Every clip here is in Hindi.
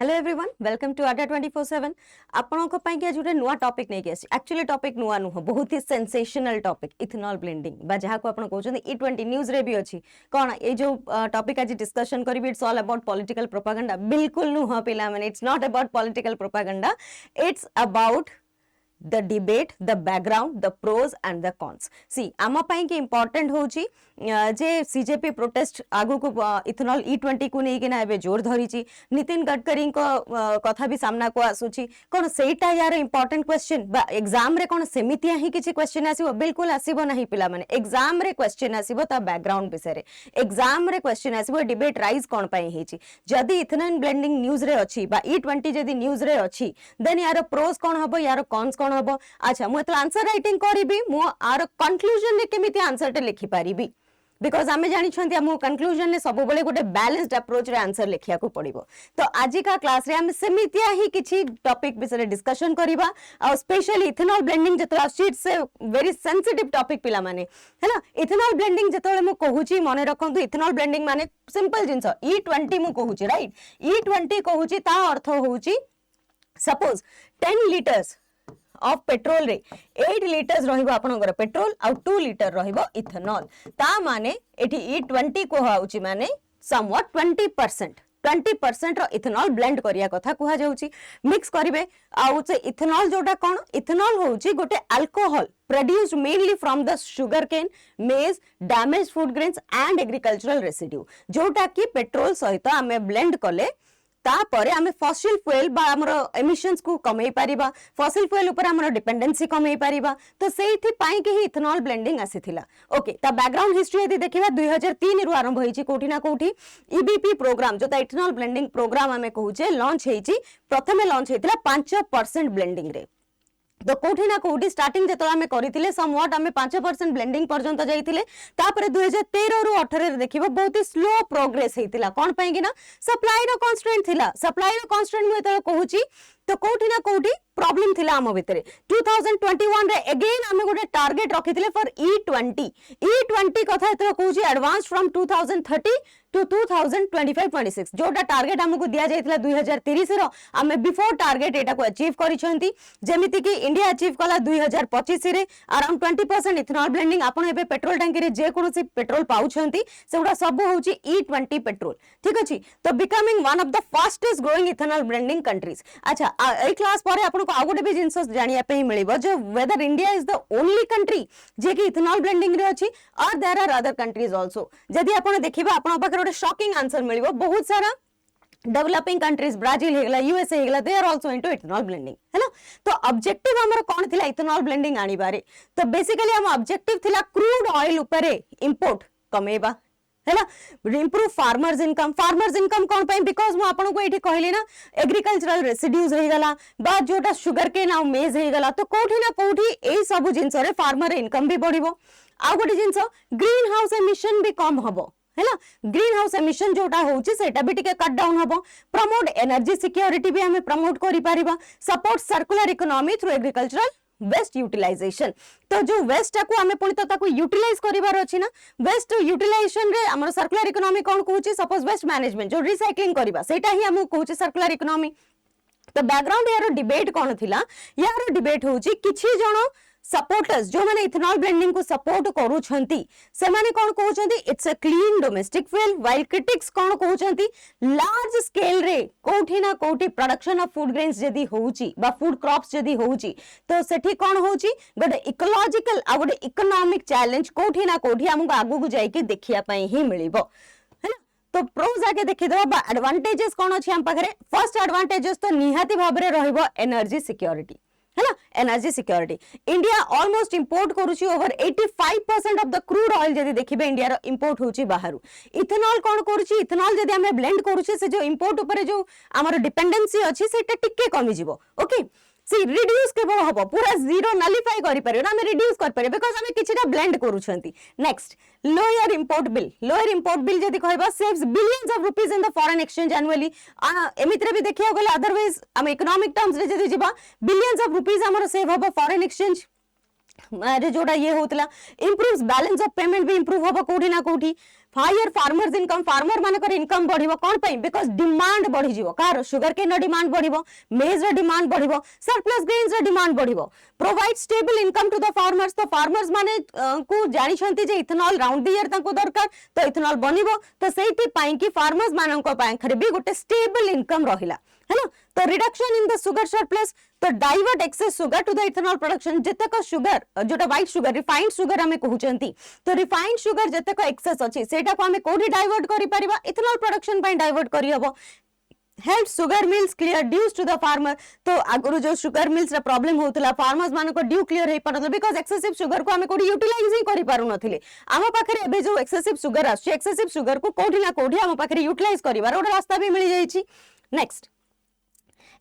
हेलो एवरीवन वेलकम टू अड्डा 24/7 आपनों को पाई के जुटे नुआ टॉपिक नहीं के एक्चुअली टॉपिक नुआ नुह बहुत ही सेंसेशनल टॉपिक इथेनॉल ब्लेंडिंग बा जहा को आपन कहउछन E20 न्यूज़ रे भी अछि कोन ए जो टॉपिक आज डिस्कशन करबी it's all about political propaganda बिल्कुल नुह पिला माने it's not about political propaganda it's about the debate, the background, the pros and the cons. See, आमा पाई के important होची जे सीजेपी प्रोटेस्ट आगु को इथेनॉल E20 को नहीं कि ना एबे जोर धरी ची नितिन गडकरी को कथा भी सामना को आसुची कोन सेटा यार इंपोर्टेंट क्वेश्चन बा एग्जाम रे कोन सेमितिया ही किछि क्वेश्चन आसीबो बिल्कुल आसीबो नहीं पिला माने एग्जाम रे क्वेश्चन आसीबो ता बैकग्राउंड विषय रे एग्जाम रे क्वेश्चन आसीबो डिबेट राइज कोन पाई हेची जदी इथेनॉल ब्लेंडिंग न्यूज़ रे अछि बा E20 जदी न्यूज़ रे अछि देन यार प्रोस कोन हबो यार कॉन्स कोन हबो अच्छा मु तो आंसर राइटिंग करिबी मु आर कंक्लूजन रे केमिति आंसर टे लिखि पारिबी बिकॉज आमे जानि छंती हम कंक्लूजन ने सब बेले गोटे बैलेंस्ड अप्रोच रे आंसर लिखिया को पड़िबो तो आजि का क्लास रे हम सेमितिया ही किछि टॉपिक विषय डिस्कशन करिबा और स्पेशली इथेनॉल ब्लेंडिंग जतरा शीट से वेरी सेंसिटिव टॉपिक पिला माने हैला इथेनॉल ब्लेंडिंग जतले मु कहूची मने रखंतु इथेनॉल ब्लेंडिंग माने सिंपल जिंस E20 मु कहूची राइट E20 कहूची ता अर्थ होउची सपोज 10 लीटर्स ऑफ पेट्रोल रे 8 लीटर्स रहिबो आपनकर पेट्रोल आ 2 लीटर रहिबो इथेनॉल ता माने एठी E20 को हाउची माने समवट 20% रो इथेनॉल ब्लेंड करिया कथा कुहा जाउची मिक्स करिवे आउ से इथेनॉल जोटा कोन इथेनॉल होउची गोटे alcohol produced mainly from the sugarcane, maize, damaged food grains and agricultural residue जोटा कि पेट्रोल सहित आमे ब्लेंड कले तापरे आमे फॉसिल फ्यूल बा हमर एमिशंस को कमै परिबा फॉसिल फ्यूल ऊपर हमर डिपेंडेंसी कमै परिबा तो सेठी पाई के ही इथेनॉल ब्लेंडिंग आसीथिला ओके ता बैकग्राउंड हिस्ट्री यदि देखिबा 2003 रु आरंभ होईची कोठी ना कोठी ईबीपी प्रोग्राम जोता इथेनॉल ब्लेंडिंग प्रोग्राम आमे कहूचे लॉन्च हेची प्रथमे लॉन्च हेतिला 5% ब्लेंडिंग रे तो कोठी ना कोठी स्टार्टिंग जेतो आमे करिथिले समवट आमे 5% ब्लेंडिंग पर्यंत जाईथिले तापरे 2013 रु 18 रे देखिबो बहुत ही स्लो प्रोग्रेस हेतिला कोन पई कि ना सप्लाई रो कांस्टेंट थिला सप्लाई रो कांस्टेंट मु एतो कहूची तो कोठी ना कोठी प्रॉब्लम थिला हम भितरे 2021 रे अगेन आमे गोटे टारगेट रखिथिले फॉर E20 कथा एतो कहूची एडवांस फ्रॉम 2030 टू 2025-26 जोटा टारगेट हमको दिया जायतिला 2030 रो आमे बिफोर टारगेट एटा को अचीव करिसंती जेमिति कि इंडिया अचीव कला 2025 रे अराउंड 20% इथेनॉल ब्लेंडिंग आपण एबे पेट्रोल टंकी रे जे कोनोसी पेट्रोल पाउछंती सेउडा सब होउची E20 पेट्रोल ठीक अछि तो becoming one of the fastest growing ethanol blending countries अच्छा ए क्लास पर आपण को आ गोटे भी जिंस जानिया पे मिलिबो जो whether India is the only country जे कि इथेनॉल ब्लेंडिंग रे अछि और there are other countries also जदी आपण देखिबा आपण पाखर गोटे शॉकिंग आंसर मिलिबो बहुत सारा डेवलपिंग कंट्रीज ब्राजील हेगला यूएसए हेगला they are also into ethanol blending है ना तो ऑब्जेक्टिव हमर कोन थिला इथेनॉल ब्लेंडिंग आनी बारे तो बेसिकली हम ऑब्जेक्टिव थिला क्रूड ऑयल ऊपर इंपोर्ट कमेबा है ना इंप्रूव फार्मर्स इनकम कोन पई बिकॉज़ मु आपन को एठी कहली ना एग्रीकल्चरल रेसिड्यूज हे गला बा जोटा शुगर केन आ मेज हे गला तो कोठी ना कोठी ए सब जिंस रे फार्मर इनकम भी बढ़िबो आ गोटे जिंस ग्रीन हाउस एमिशन भी कम हबो है ना ग्रीन हाउस एमिशन जोटा होउची सेटा भी टिके कट डाउन हबो प्रमोट एनर्जी सिक्योरिटी भी हमें प्रमोट करि पारिबा support circular economy through agricultural waste utilisation तो जो वेस्ट को हमें पुणी तो ताको यूटिलाइज करिवार अछि ना वेस्ट यूटिलाइजेशन रे हमर सर्कुलर इकोनॉमी कोन कहूची सपोज वेस्ट मैनेजमेंट जो रिसाइक्लिंग करिबा सेटा ही हम कहूची सर्कुलर इकोनॉमी तो बैकग्राउंड यार डिबेट कोन थिला यार डिबेट होउची किछि जण सपोर्टर्स जो माने इथेनॉल ब्लेंडिंग को सपोर्ट करू छंती से माने कोन कहू छंती it's a clean domestic fuel while critics कोन कहू छंती लार्ज स्केल रे कोठी ना कोठी प्रोडक्शन ऑफ फूड ग्रेन्स जदी होउची बा फूड क्रॉप्स जदी होउची तो सेठी कोन होउची गोटे इकोलॉजिकल आ गोटे इकोनॉमिक चैलेंज कोठी ना कोठी हमको आगु को जाई के देखिया पई ही मिलिबो है ना तो प्रोज आके देखि दो बा एडवांटेजेस कोन अछि हम पाखरे फर्स्ट एडवांटेजेस तो निहाती भाबरे रहइबो एनर्जी सिक्योरिटी है ना energy security India almost import करूची over 85% of the crude oil जदी देखिबे इंडिया रो इंपोर्ट होची बाहरु इथेनॉल कोन करूची इथेनॉल जदी हमें ब्लेंड करूची से जो इंपोर्ट ऊपर जो हमर डिपेंडेंसी अछि सेटा टिके कमी जिवो ओके सी रिड्यूस केवल हबो पूरा जीरो नलिफाई करि परियो ना हम रिड्यूस कर परियो बिकॉज़ हम किछिटा ब्लेंड करूछंती नेक्स्ट लोअर इंपोर्ट बिल जदी कहबा saves billions of rupees in the foreign exchange annually एमित्रे भी देखिया गेले अदरवाइज हम इकोनॉमिक टर्म्स रे जदी जिबा बिलियंस ऑफ रुपीस हमर सेव हबो फॉरेन एक्सचेंज जोड़ा ये होतला इंप्रूव्स बैलेंस ऑफ पेमेंट भी इंप्रूव हबो कोठी ना कोठी हायर फार्मर्स इनकम फार्मर मानकर इनकम बढ़िबो कोन पई बिकॉज़ डिमांड बढ़ी जीवो कार शुगर केन डिमांड बढ़िबो मेज रो डिमांड बढ़िबो सरप्लस ग्रेन्स रो डिमांड बढ़िबो provide stable income to the farmers तो फार्मर्स माने को जानि छंती जे इथेनॉल राउंड द ईयर ताको दरकार तो इथेनॉल बनिबो तो सेठी पई कि फार्मर्स मानक पई खरे भी गोटे स्टेबल इनकम रहिला है ना तो reduction in the sugar surplus तो divert excess sugar to the ethanol production जतक शुगर जोटा व्हाइट शुगर रिफाइंड शुगर हमें कहउचंती तो रिफाइंड शुगर जतक एक्सेस अछि सेटा को हमें कोडी डाइवर्ट करि परिबा इथेनॉल प्रोडक्शन पई डाइवर्ट करि हबो help sugar mills clear dues to the farmer तो आगुरु जो शुगर मिल्स रा प्रॉब्लम होतला फार्मर्स मान को ड्यू क्लियर हे परन बिकॉज़ एक्सेसिव शुगर को हमें कोडी यूटिलाइज ही करि पारु नथिले आम पाखरे एबे जो एक्सेसिव शुगर आछे एक्सेसिव शुगर को कोठी ना कोठी आम पाखरे यूटिलाइज करिवार ओडा रास्ता भी मिली जाईची नेक्स्ट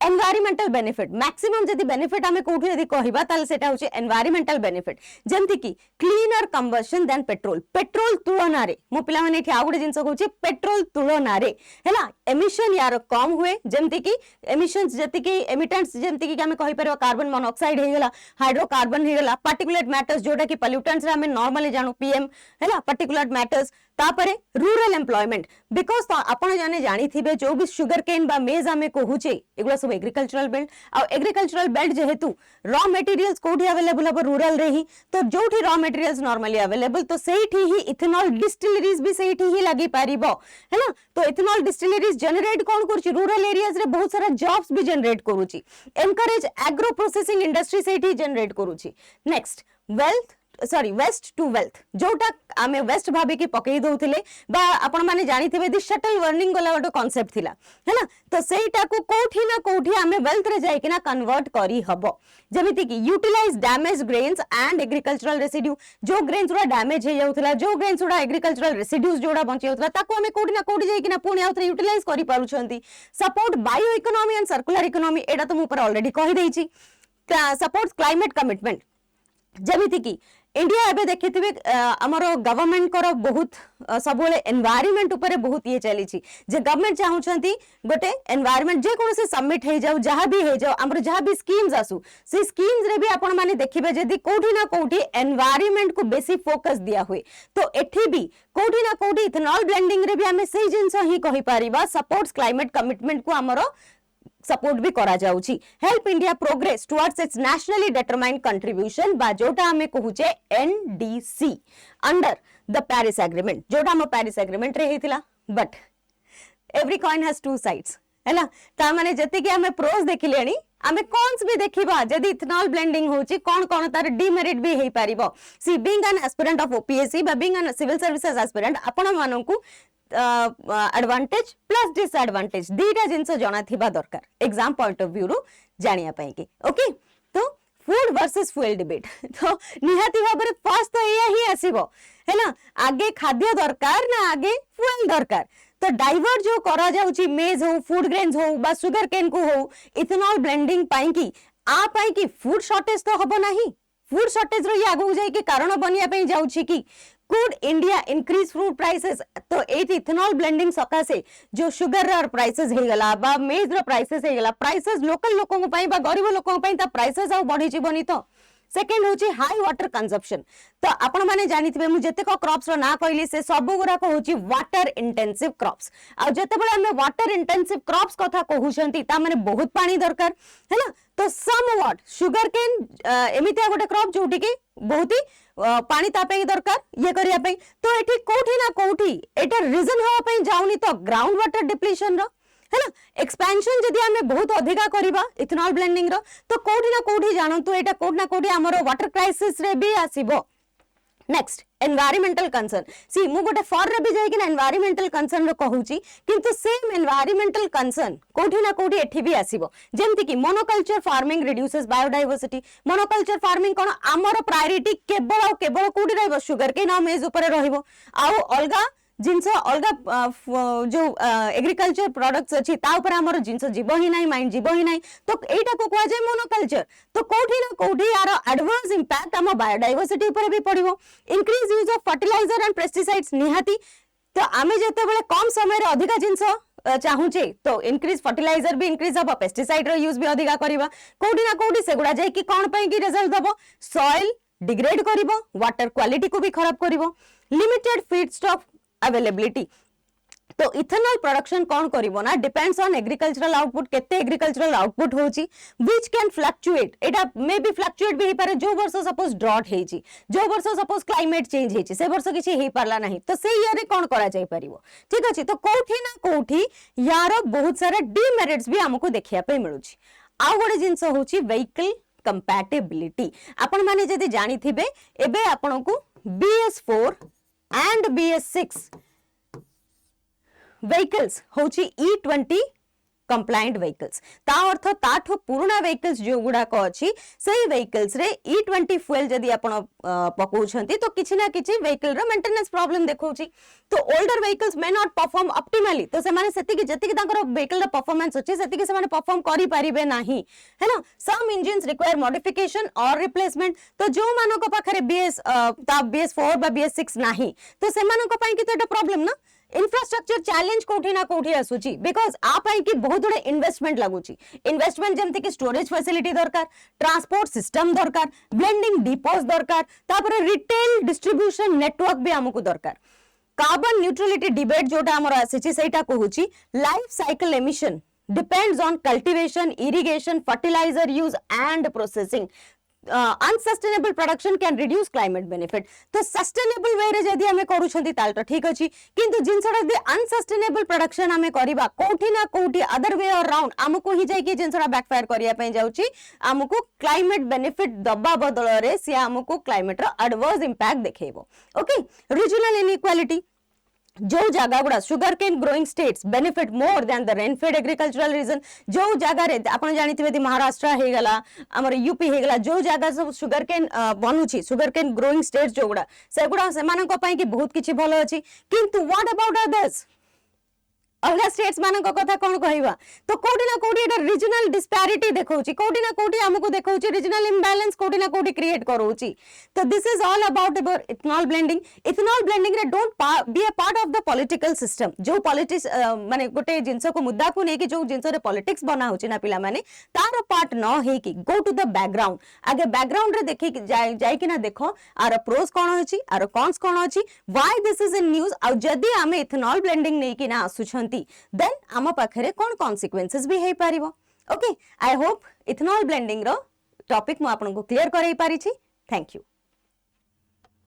एनवायरमेंटल बेनिफिट मैक्सिमम जदी बेनिफिट हमें कोठी यदि कहिबा ताल सेटा होची एनवायरमेंटल बेनिफिट जेमति की cleaner combustion then petrol petrol तुलना रे मो पिला माने आ गुडे जिंस कहूची पेट्रोल तुलना रे हैला एमिशन यार कम हुए जेमति की एमिशंस जति की एमिटेंट्स जेमति की हमें कहि परबा कार्बन मोनोऑक्साइड हे गेला हाइड्रोकार्बन हे गेला पार्टिकुलेट मैटर्स जोटा की पोल्यूटेंट्स रे हमें नॉर्मली जानू पीएम हैला पार्टिकुलेट मैटर्स तापरे रूरल एम्प्लॉयमेंट बिकॉज तो आपण जाने जानी थिबे जो भी शुगर केन बा मेज हमें कहूचे एगुला सब एग्रीकल्चरल बेल्ट आ एग्रीकल्चरल बेल्ट जेहेतु रॉ मटेरियल्स कोठी अवेलेबल हबो रूरल रे ही तो जोठी रॉ मटेरियल्स नॉर्मली अवेलेबल तो सेठी ही इथेनॉल डिस्टिलरीज भी सेठी ही लागि पारिबो है ना तो इथेनॉल डिस्टिलरीज जनरेट कोन करूची रूरल एरियाज रे बहुत सारा जॉब्स भी जनरेट करूची एनकरेज एग्रो प्रोसेसिंग इंडस्ट्री सेठी जनरेट करूची next wealth sorry waste to wealth जोटा आमे वेस्ट भाबे की पकई दउथिले बा आपण माने जानि थिबे दि शटल वर्निंग वाला वाटो कांसेप्ट थिला है ना तो सेटा को कोठी ना कोठी आमे वेल्थ रे जाय कि ना कन्वर्ट करी हबो जेमिति की utilise damage grains and agricultural residue जो ग्रेन्स उडा डैमेज हे जाउथला जो ग्रेन्स उडा एग्रीकल्चरल रेसिड्यूज जोडा बंची जाउथला ताको आमे कोठी ना कोठी जाय कि ना पुणी आउथरे यूटिलाइज करी पारुछंती support bio economy and circular economy एडा तो मु पर ऑलरेडी कहि देइची सपोर्ट क्लाइमेट कमिटमेंट जेमिति की इंडिया एबे देखिथिबे हमरो गवर्नमेंट करो बहुत सबोले एनवायरनमेंट ऊपर बहुत ये चली छी जे गवर्नमेंट चाहउछंती गोटे एनवायरनमेंट जे कोन से सबमिट हे जाउ जहां भी हे जाउ हमरो जहां भी स्कीम्स आसु से स्कीम्स रे भी आपण माने देखिबे जदी कोठी ना कोठी एनवायरनमेंट को बेसी फोकस दिया हुए तो एठी भी कोठी ना कोठी इथेनॉल ब्लेंडिंग रे भी हमें सही जिंस ही कहि पारिबा सपोर्ट्स क्लाइमेट कमिटमेंट को हमरो सपोर्ट भी करा जाउची help India progress towards its nationally determined contribution बा जोटा हमें कहूचे NDC under the Paris agreement जोटा हम पेरिस एग्रीमेंट रे हेतिला but every coin has two sides है ना ता माने जति कि हमें प्रोस देखिलेनी हमें कॉन्स भी देखिबा जदी इथेनॉल ब्लेंडिंग होची कोन कोन तार डिमेरिट भी हेई पारिबो सी being an aspirant of OPSC बा being an civil services aspirant आपण माननकु एडवांटेज प्लस डिसएडवांटेज दीटा जिंस जणा थिबा दरकार एग्जाम पॉइंट ऑफ व्यू रु जानिया पई की ओके तो फूड वर्सेस फ्यूल डिबेट तो निहाती भाबरे फर्स्ट तो एया ही आसीबो है ना आगे खाद्य दरकार ना आगे फ्यूल दरकार तो डाइवर्ट जो करा जाउची मेज हो फूड ग्रेन्स हो बा शुगर केन को हो इथेनॉल ब्लेंडिंग पाई की आ पाई की फूड शॉर्टेज तो हबो नाही फूड शॉर्टेज रो आगु जाई के कारण बनिया पई जाउची की could India increase food prices तो एट इथेनॉल ब्लेंडिंग सकासे जो शुगर र प्राइसेस हे गला बा मेज र प्राइसेस हे गला प्राइसेस लोकल लोकों को पई बा गरीब लोकों पई ता प्राइसेस आ बढ़ी जीवनी तो सेकेंड होची हाई वाटर कंजप्शन तो आपण माने जानिथिबे मु जते को क्रॉप्स रो ना कहली से सब गुरा को होची वाटर इंटेंसिव क्रॉप्स आ जते बळे हमें वाटर इंटेंसिव क्रॉप्स कथा कहउछंती ता माने बहुत पानी दरकार है ना तो समवॉट शुगर केन एमितिया गोटे क्रॉप जोटी की बहुत ही पानी ता पे दरकार ये करिया पे तो एठी कोठी ना कोठी एटा रीजन होवा पे जाउनी तो ग्राउंड वाटर डिप्लीशन रो है ना एक्सपेंशन जदी हमें बहुत अधिका करिबा इथेनॉल ब्लेंडिंग रो तो कोठी ना कोठी जानंतु एटा कोठी ना कोठी हमरो वाटर क्राइसिस रे भी आसीबो नेक्स्ट एनवायरमेंटल कंसर्न सी मु गोटे फॉर रे भी जाय कि एनवायरमेंटल कंसर्न रो कहूची किंतु सेम एनवायरमेंटल कंसर्न कोठी ना कोठी एठी भी आसीबो जेमति कि monoculture farming reduces biodiversity monoculture farming कोन हमरो प्रायोरिटी केवल कोठी रहबो शुगर के ना मेज ऊपर रहइबो आउ अलगा जिनस अलगा जो एग्रीकल्चर प्रोडक्ट्स अछि ता ऊपर हमर जिनस जीव ही नाही माइंड जीव ही नाही तो एटा को कह जाय मोनोकल्चर तो कोठी ना कोठी यार एडवर्स इंपैक्ट हम बायोडायवर्सिटी ऊपर भी पड़िबो increase use of fertiliser and pesticides निहाती तो आमे जते बेले कम समय रे अधिका जिनस चाहूचे तो इंक्रीज फर्टिलाइजर भी इंक्रीज हम पेस्टिसाइड रो यूज भी अधिका करबा कोठी ना कोठी सेगुडा जाय कि कोन पई कि रिजल्ट दबो सॉइल डिग्रेड करिवो वाटर क्वालिटी को भी खराब करिवो लिमिटेड फीड स्टॉक अवेलेबिलिटी। तो इथेनॉल प्रोडक्शन कौन करिवो ना डिपेंड्स ऑन एग्रीकल्चरल आउटपुट केते एग्रीकल्चरल आउटपुट होची व्हिच कैन फ्लक्चुएट एटा मे बी फ्लक्चुएट भी पारे जो वर्ष सपोज ड्रॉट हेची जो वर्ष सपोज क्लाइमेट चेंज हेची से वर्ष किछि हे पारला नाही तो से ईयर रे कोन करा जाय परिवो ठीक अछि तो कोठी ना कोठी यार बहुत सारा डिमेरिट्स भी हमको देखिया पे मिलुची आ गोटे जिंस होची व्हीकल कंपैटिबिलिटी आपण माने जदी जानि थिबे एबे आपण को BS4 एंड BS6 व्हीकल्स होची E20 कंप्लायंट व्हीकल्स ता अर्थ ताठो पुराना व्हीकल्स जो गुडा को अछि सेही व्हीकल्स रे E20 फ्यूल जदी आपण पकोछंती तो किछि ना किछि व्हीकल रो मेंटेनेंस प्रॉब्लम देखौची तो older vehicles may not perform optimally तो से माने सेति कि जति कि ताकर व्हीकल रो परफॉर्मेंस अछि सेति कि से माने परफॉर्म करि परिबे नाही है ना सम इंजिन्स रिक्वायर मॉडिफिकेशन और रिप्लेसमेंट तो जो मानो को पाखरे BS4 बा BS6 नाही तो से मानो को पई कि तो एटा प्रॉब्लम ना इंफ्रास्ट्रक्चर चैलेंज कोठी ना कोठी आसुची बिकॉज आप आई कि बहुत गुडे इन्वेस्टमेंट लागुची इन्वेस्टमेंट जेमति कि स्टोरेज फैसिलिटी दरकार ट्रांसपोर्ट सिस्टम दरकार ब्लेंडिंग डिपोज दरकार तापर रिटेल डिस्ट्रीब्यूशन नेटवर्क भी हमकु दरकार कार्बन न्यूट्रलिटी डिबेट जोटा हमर आसीची सेटा कहूची life cycle emission depends on cultivation irrigation fertiliser use and processing unsustainable production can reduce climate benefit तो सस्टेनेबल वे रे जदी हमें करूछंती ताल तो ठीक अछि किंतु जिनसडा दे अनसस्टेनेबल प्रोडक्शन हमें करिबा कोठी ना कोठी अदर वे अराउंड हमको ही जाय कि जिनसडा बैकफायर करिया पय जाउची हमको क्लाइमेट बेनिफिट दबा बदल रे से हमको क्लाइमेट रो एडवर्स इंपैक्ट देखेबो ओके रीजनल इनइक्वालिटी जो जगह गुड़ा sugar cane growing states benefit more than the rainfed agricultural region जो जगह रे आपण जानिथिबे महाराष्ट्र हे गला हमर यूपी हे गला जो जगह सब सुगर केन बनुची सुगर केन ग्रोइंग स्टेट्स जो गुड़ा से गुड़ा से मानन को पई कि बहुत किछि भलो अछि किंतु व्हाट अबाउट अदर्स अलगा स्टेट्स मान कथा कौन कहवा तो कोठी ना कोठी एटा रीजनल डिस्पैरिटी देखौची कोठी ना कोठी हमको देखौची रीजनल इंबैलेंस कोठी ना कोठी क्रिएट करोची तो this is all about ethanol blending रे don't be a part of the political system जो पॉलिटिक्स माने गोटे जिंस को मुद्दा को नेकी जो जिंस रे पॉलिटिक्स बना होची ना पिला माने तार पार्ट न हे कि गो टू द बैकग्राउंड आगे बैकग्राउंड रे देखि जाय कि ना देखो आर प्रोस कोन होची आर कॉन्स कोन होची why this is in news आ जदी हमें इथेनॉल ब्लेंडिंग नै कि ना आसुछन then आम पाखरे कौन consequences भी है पारिबो okay I hope ethanol blending रो टॉपिक मु आपन को क्लियर करई पारिछि थैंक यू।